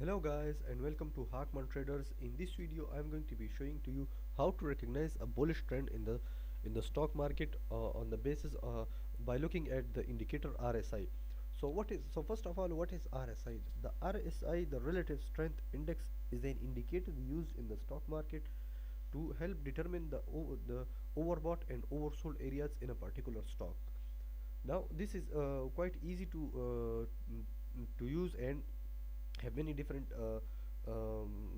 Hello guys and welcome to Hakman Traders. In this video I am going to be showing to you how to recognize a bullish trend in the stock market on the basis by looking at the indicator RSI. So first of all, what is RSI? The RSI, the relative strength index, is an indicator used in the stock market to help determine the overbought and oversold areas in a particular stock. Now this is quite easy to use and have many different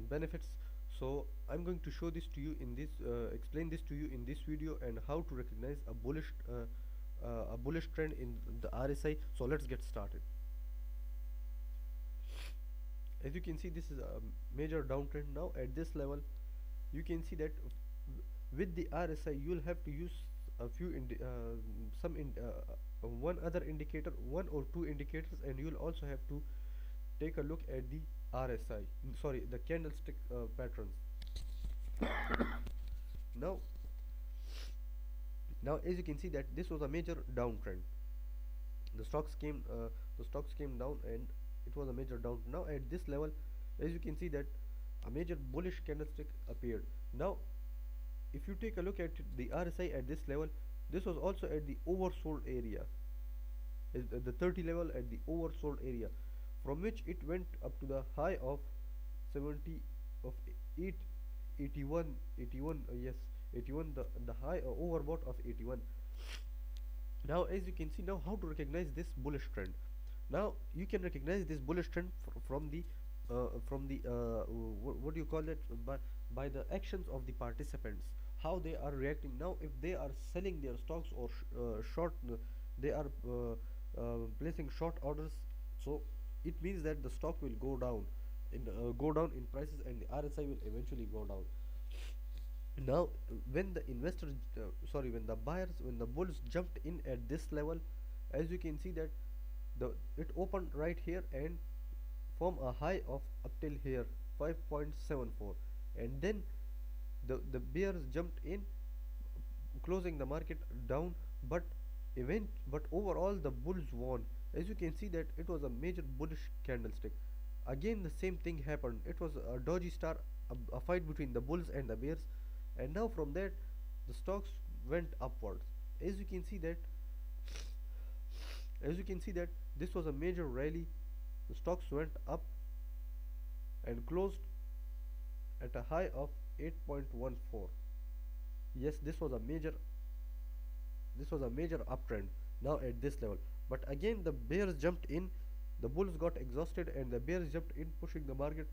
benefits. So I'm going to show this to you in this explain this to you in this video, and how to recognize a bullish trend in the RSI. So let's get started. As you can see, this is a major downtrend. Now at this level you can see that with the RSI you'll have to use a few one other indicator, one or two indicators, and you'll also have to take a look at the RSI, sorry, the candlestick patterns. now now as you can see that this was a major downtrend. The stocks came down, and it was a major down. Now at this level, as you can see that a major bullish candlestick appeared. Now if you take a look at the RSI at this level, this was also at the oversold area, the 30 level, at the oversold area, from which it went up to the high of 70 of 8 81 81 yes, 81, the high overbought of 81. Now as you can see, now how to recognize this bullish trend. Now you can recognize this bullish trend from the what do you call it, by the actions of the participants, how they are reacting. Now if they are selling their stocks or short, they are placing short orders, so it means that the stock will go down in prices, and the RSI will eventually go down. Now when the investors when the buyers, when the bulls jumped in at this level, as you can see that it opened right here and from a high of up till here 5.74, and then the bears jumped in, closing the market down, but overall the bulls won. As you can see that it was a major bullish candlestick. Again the same thing happened. It was a dodgy star, a fight between the bulls and the bears, and now from that the stocks went upwards. As you can see that this was a major rally. The stocks went up and closed at a high of 8.14. Yes, this was a major uptrend now at this level. But again the bears jumped in, the bulls got exhausted, and the bears jumped in, pushing the market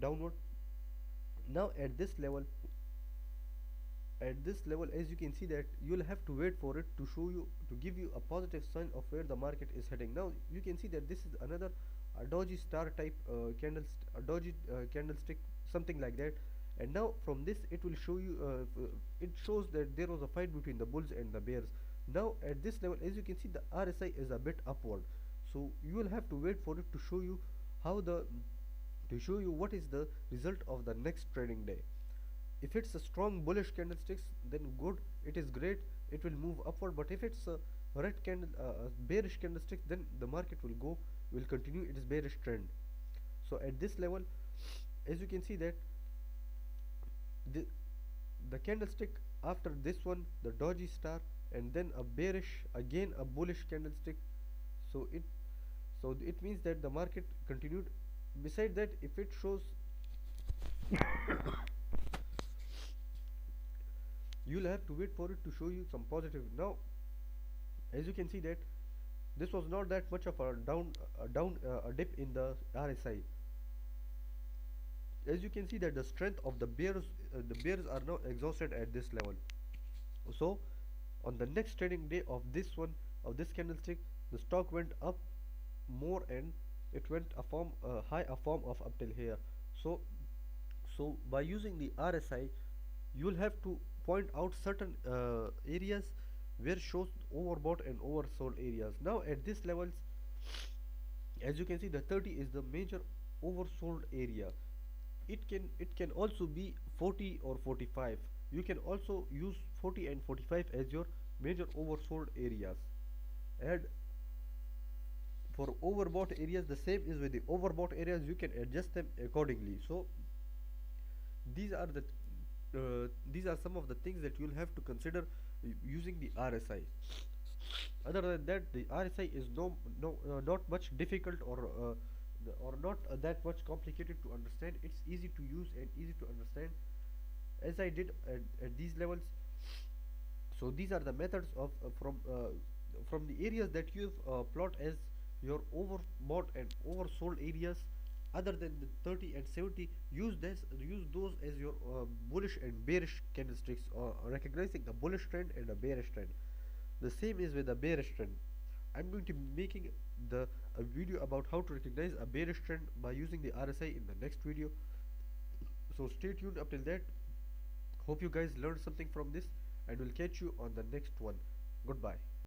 downward. Now at this level, as you can see that you'll have to wait for it to show you, to give you a positive sign of where the market is heading. Now you can see that this is another a dodgy star type candlestick, something like that. And now from this it will show you, it shows that there was a fight between the bulls and the bears. Now at this level, as you can see, the RSI is a bit upward, so you will have to wait for it to show you what is the result of the next trading day. If it's a strong bullish candlesticks, then good, it is great, it will move upward. But if it's a bearish candlestick, then the market will continue its bearish trend. So at this level, as you can see that the candlestick after this one, the dodgy star, and then a bearish, again a bullish candlestick, so it means that the market continued. Beside that, if it shows you'll have to wait for it to show you some positive. Now as you can see that this was not that much of a dip in the RSI. As you can see that the strength of the bears are now exhausted at this level. So on the next trading day of this candlestick, the stock went up more, and it went a form of up till here. So by using the RSI, you'll have to point out certain areas where shows overbought and oversold areas. Now at this levels, as you can see, the 30 is the major oversold area. It can also be 40 or 45. You can also use 40 and 45 as your major oversold areas. And For overbought areas, the same is with the overbought areas, you can adjust them accordingly. So these are the these are some of the things that you'll have to consider using the RSI. Other than that, the RSI is not much difficult or not that much complicated to understand. It's easy to use and easy to understand, as I did at these levels. So these are the methods of from the areas that you've plot as your overbought and oversold areas. Other than the 30 and 70, use those as your bullish and bearish candlesticks, recognizing a bullish trend and a bearish trend. The same is with a bearish trend. I'm going to be making a video about how to recognize a bearish trend by using the RSI in the next video. So stay tuned up till that. Hope you guys learned something from this, and we'll catch you on the next one. Goodbye.